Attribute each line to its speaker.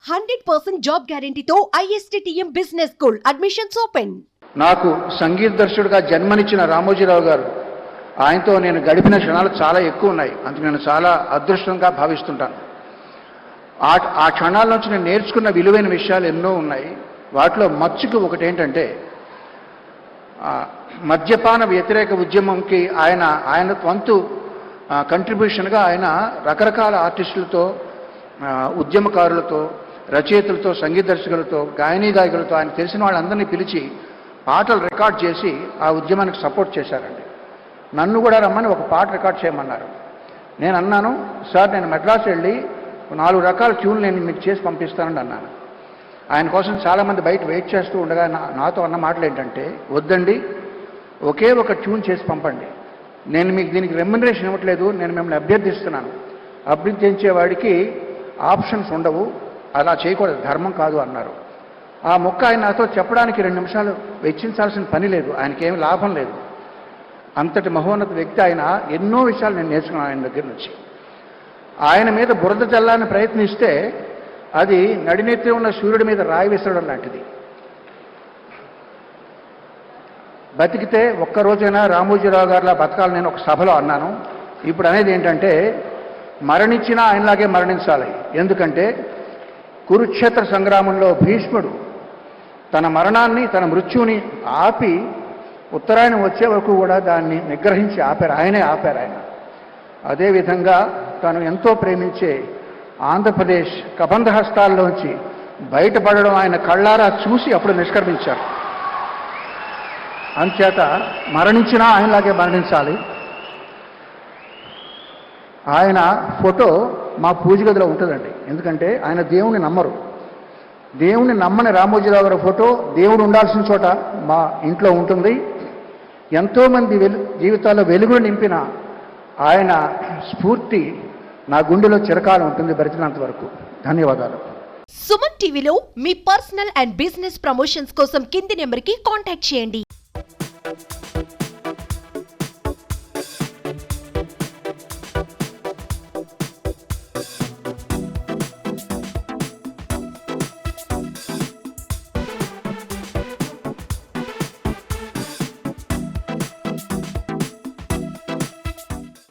Speaker 1: 100% job గ్యారెంటీతో ISTTM business school admissions open.
Speaker 2: నాకు సంగీత దర్శకుడిగా జన్మనిచ్చిన రామోజీరావు గారు, ఆయనతో నేను గడిపిన క్షణాలు చాలా ఎక్కువ ఉన్నాయి. అందుకు నేను చాలా అదృష్టంగా భావిస్తుంటాను. ఆ క్షణాల నుంచి నేను నేర్చుకున్న విలువైన విషయాలు ఎన్నో ఉన్నాయి. వాటిలో మచ్చుకు ఒకటి ఏంటంటే, మద్యపాన వ్యతిరేక ఉద్యమంకి ఆయన వంతు కంట్రిబ్యూషన్గా ఆయన రకరకాల ఆర్టిస్టులతో, ఉద్యమకారులతో, రచయితలతో, సంగీత దర్శకులతో, గాయకులతో ఆయన తెలిసిన వాళ్ళందరినీ పిలిచి పాటలు రికార్డ్ చేసి ఆ ఉద్యమానికి సపోర్ట్ చేశారండి. నన్ను కూడా రమ్మని ఒక పాట రికార్డ్ చేయమన్నారు. నేను అన్నాను, సార్ నేను మెడ్రాస్ వెళ్ళి 4 రకాల ట్యూన్లు నేను మీకు చేసి పంపిస్తానని అన్నాను. ఆయన కోసం చాలామంది బయట వెయిట్ చేస్తూ ఉండగా నాతో అన్న మాటలు ఏంటంటే, వద్దండి, ఒకే ఒక ట్యూన్ చేసి పంపండి, నేను మీకు దీనికి రెమ్యునరేషన్ ఇవ్వట్లేదు, నేను మిమ్మల్ని అభ్యర్థిస్తున్నాను, అభ్యర్థించేవాడికి ఆప్షన్స్ ఉండవు, అలా చేయకూడదు, ధర్మం కాదు అన్నారు. ఆ మొక్క ఆయన నాతో చెప్పడానికి 2 నిమిషాలు వెచ్చించాల్సిన పని లేదు, ఆయనకేమి లాభం లేదు. అంతటి మహోన్నత వ్యక్తి ఆయన. ఎన్నో విషయాలు నేను నేర్చుకున్నాను ఆయన దగ్గర నుంచి. ఆయన మీద బురద చల్లాలని ప్రయత్నిస్తే అది నడినెత్తి ఉన్న సూర్యుడి మీద రాయి విసరడం లాంటిది. బతికితే ఒక్కరోజైనా రామోజీరావు గారిలా బతకాలని నేను ఒక సభలో అన్నాను. ఇప్పుడు అనేది ఏంటంటే, మరణించినా ఆయనలాగే మరణించాలి. ఎందుకంటే కురుక్షేత్ర సంగ్రామంలో భీష్ముడు తన మరణాన్ని, తన మృత్యుని ఆపి ఉత్తరాయణం వచ్చే వరకు కూడా దాన్ని నిగ్రహించి ఆపారు. ఆయనే ఆపారు ఆయన. అదేవిధంగా తను ఎంతో ప్రేమించే ఆంధ్రప్రదేశ్ కబంధ హస్తాల్లోంచి బయటపడడం ఆయన కళ్ళారా చూసి అప్పుడు నిష్క్రమించారు. అంచేత మరణించినా ఆయనలాగే మరణించాలి. ఆయన ఫోటో మా పూజ గదిలో ఉంటుందండి. ఎందుకంటే ఆయన దేవుణ్ణి నమ్మరు. దేవుణ్ణి నమ్మని రామోజీరావు గారి ఫోటో దేవుడు ఉండాల్సిన చోట మా ఇంట్లో ఉంటుంది. ఎంతోమంది జీవితాల్లో వెలుగులు నింపిన ఆయన స్ఫూర్తి నా గుండెలో చిరకాలం ఉంటుంది, బ్రతికినంత వరకు. ధన్యవాదాలు.
Speaker 1: సుమన్ టీవీలో మీ పర్సనల్ అండ్ బిజినెస్ ప్రమోషన్స్ కోసం కింది నెంబర్కి కాంటాక్ట్ చేయండి.